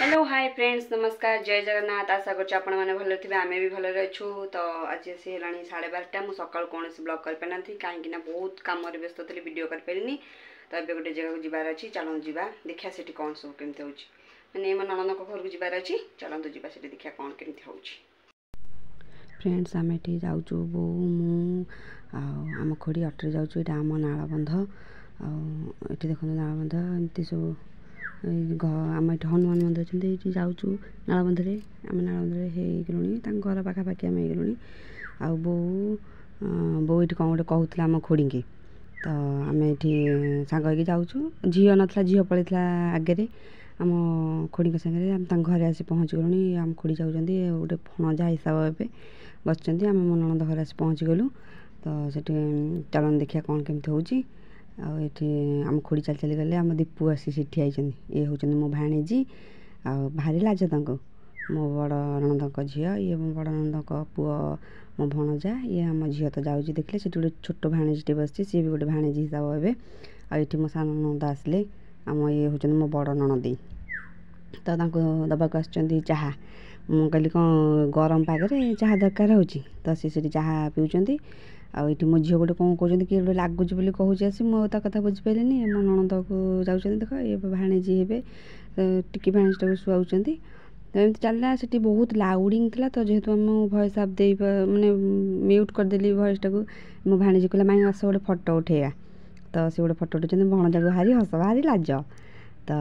Hello hi friends नमस्कार जय जगन्नाथ आशा कर भल थे आम भी भल अच्छु तो आज सी है 12:30 मुझे सका कौन ब्लॉग कर पारि कहीं बहुत कम व्यस्त थी वीडियो कर पारि तो ये गोटे जगह को जबार अच्छी चलतु जा देखा से कौन सब केमती हो मैंने मो ननद घर को जबार अच्छी चलतु जा देखा कौन केमती हो फ्रेंड्स आम ये जाऊँ बो मु आम खोड़ी अटो जाऊँ यहाँ आम नालबंध आठी देखो नालबंध एमती सब आम ये हनुमान मंदिर अच्छे ये जाऊँ नालबंधे आम नालबंधे हो घर पाखापाखि आम हो आ बो ये कौन गोटे कहूला आम खोड़ी की तो आम ये सांग हो जाऊँ झील नाला झील पड़ता आगे आम खोड़ी सागर घरे आसी पहुँच गलुनी आम खोड़ी जाऊँ गोटे भणजा हिसाब ए बस आम मो ननद घर आसी पहुँच गलु तो चलन देखिए कौन केमती हो आम खोड़ी चल चली गले आम दीपू आसी ठिया ये हूँ मो भाणीजी आ भारी लाज मो बड़ ननद झी ये मो बड़ ननद पुओ मो भणजा ये आम झी तो जाऊँ देखले से गोटे छोट भाणीजी बस सी भी गोटे भाणीजी हिसाब हे आठ मो सान ननद आसले आम ये हूँ मो बड़ ननदी तो दबाक आहा मु कहली कौन गरम पागे चाह दरकार हो तो सी चाह पीउं आठ मो झील गोटे कौन कहते कि गोटे लगुच बोली कहूँ आसी मुझे कथा बुझीपारे मो ननद को जाऊँ देख ये भाणीजी हे टिकी भाणीजी शुआऊँ तो एमती चलना से बहुत लाउडिंग थी तो जेहेतु आम भॉइस आप दे मैंने म्यूट करदेली भॉइसटा को मो भाणीजी कहला माई आस गोटे फटो उठेगा तो सी गोटे फटो उठे भणजा को भारी हस भारी लाज तो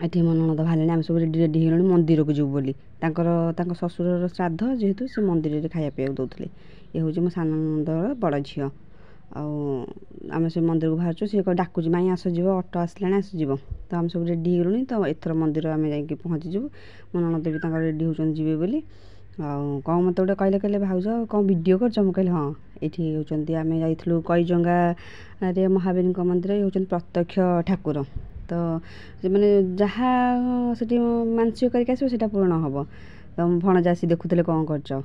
ये मो ननद बाहर आम सब रेडी रेडी हो मंदिर को जीव बोली ससुर श्राद्ध जेहेतु से मंदिर में खाया पीवा दौले ये हूँ मो सान ननदर बड़ झी आम से मंदिर को बाहर सी डाकुच माई आस जीव अटो आसला आस जीव तो आम सब रेडी हो गलुनी तो एथर मंदिर आम जा पहुँचीजु मो ननद भी रेडी होती जीवे बोली कौन मत गोटे कहले कहले भाउज कौन वीडियो कर मुझे कहले हाँ ये होती आम जाइलु कईजंगा महावीर मंदिर ये हूँ प्रत्यक्ष ठाकुर तो मैंने जहाँ से मानसिक करके पूर्ण हम तो भणजा आसी देखुले कौन करटा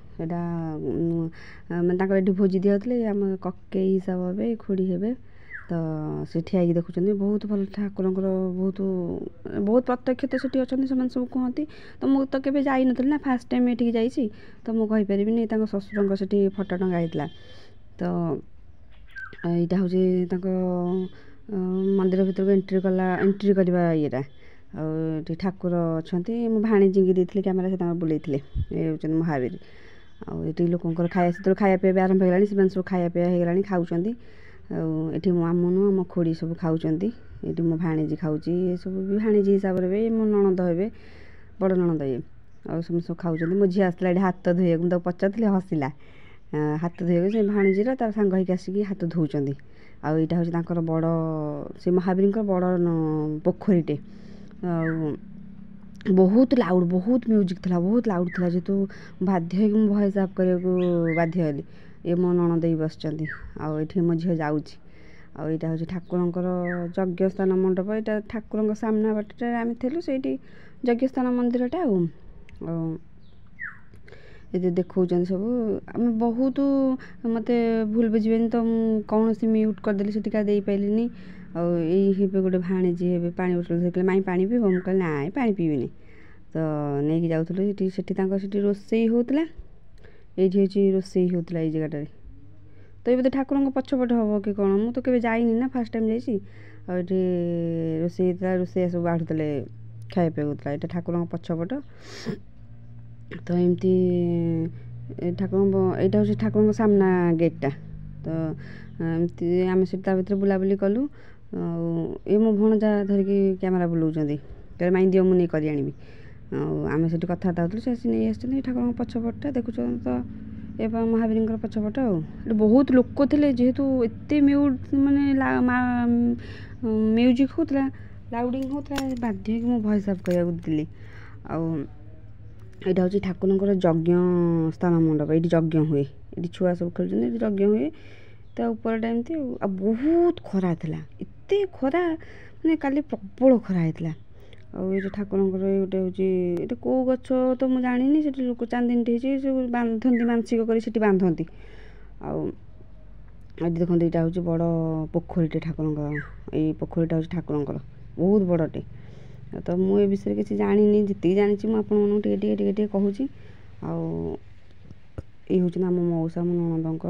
मैंने भोजी दिखाते आम कके हिसाब हे खोड़ी हे तो सी ठिया देखुं बहुत भल ठाकुर बहुत बहुत प्रत्यक्ष तो सीटी अच्छा से सब कहती तो मुझे तो केवे जाई नी ना फास्ट टाइम ये जाइए तो मुझे कहीपरि ससुर से फटो टंगा तो यहाँ हूँ मंदिर भर को एंट्री करवा येटा आठ ठाकुर अच्छा मो भाणीजी देते कैमेरा से बुले ये हूँ महावीर आठी लोक खाया पीवा आरंभ होगा से सब खाया पीवा होगा खाऊँ ये मामू मो खोड़ी सब खाऊँ ये मो भाणीजी खाऊँ ये सब भी भाणीजी हिसाब से मो ननद हे बड़ ननद ये सब खाऊँ मो झी आसला ये हाथ धोया मुझे पचार हसिला हाथ धोया से भाणीजीर तार सांग होगी आसिक हाथ धोउं आईटा हूँ बड़ से महावीर बड़ पोखरीटे बहुत लाउड बहुत म्यूजिक था बहुत लाउड था जेहेतु बाध्य भॉइस आप करने बाध्य हली ये मो ननद बस ये मो झी जाऊँ आईटा हूँ ठाकुर यज्ञ स्थान मंडप यहाँ ठाकुर सामना बाटे आम थेलु से यज्ञ स्थान मंदिरटा ये देखा सब आम बहुत मत भूल बुझे तो कौन सी म्यूट करदेली से दे पारे आई गोटे भाणीजी हे पा बोतल देखिए माई पा पीब मुझे कहली ना पा पीबी तो नहीं जाऊँ से रोसई होता ये हूँ रोसई होता ये जगह तो ये बोधे ठाकुर पछपट हम कि कौन मुझे तो केवे जाइनी ना फास्ट टाइम जाइए रोसई रोसैया सब बाढ़ुले खाया पीवा ये ठाकुर पछपट तो एमती ठाकुर यहाँ हूँ ठाकुर सामना गेटा तो एमती आम से भर बुलाबुली कलु ये मो भणजा धरिकी कैमेरा बुलाऊँ कहे माई दिव मुझे कर आनी आम से कथबार्ता होती से नहीं आस ठाकुर पछपटा देखुं तो ये महावीर पछपट बहुत लोक थे जेहेतु एत म्यूट माने म्यूजिक होता लाउडिंग होता बाध्य मो भॉइस आप करा देली यहाँ हूँ ठाकुर यज्ञ स्थान मंडप ये यज्ञ हुए ये छुआ सब खेल यज्ञ हुए तो ऊपर टाइम थी बहुत खरा था एत खरा मैंने काली प्रबल खरा होता ये ठाकुर गोटे हूँ ये कौ गच तो मुझे जानी से लोक चांदनी से बांधती मानसिक कर बांधती देखो यहाँ हूँ बड़ पोखरीटे ठाकुर ये पोखरीटा हूँ ठाकुर बहुत बड़टे तो मु ए विषय किसी जानी जी जानी आपको कहूँ आउ ये हूँ आम मौसा मो नणंद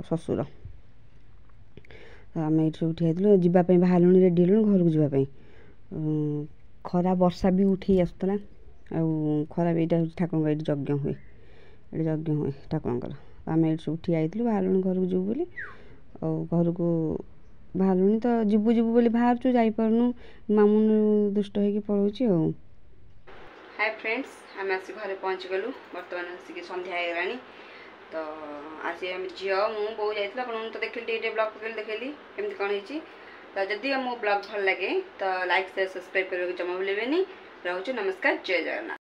शशुर आम ये सब ठिया जावाई बाहर रेडी हलु घर को जावाई खरा वर्षा भी उठी आसूला खरा भी यहाँ ठाकुर ये यज्ञ हुए ये यज्ञ हुए ठाकुर आम ये सब ठिया बाहर घर को जीव बोली घर को बाहर तो जीवु जीवु बोली बाहर जापरनु मामू दुष्ट हो पलाऊँ। हाय फ्रेंड्स आम आसी घरे पहुँची गलु बर्तमान आसिक संध्या होगा तो आसी आम झील मु बो जाइए आप तो देखिए ब्लॉग पकड़ देखिली केमती कौन होती तो जदि मो ब्लॉग भल लगे तो लाइक शेयर सब्सक्राइब करने को जमा भूलें। रोचु नमस्कार जय जगन्नाथ।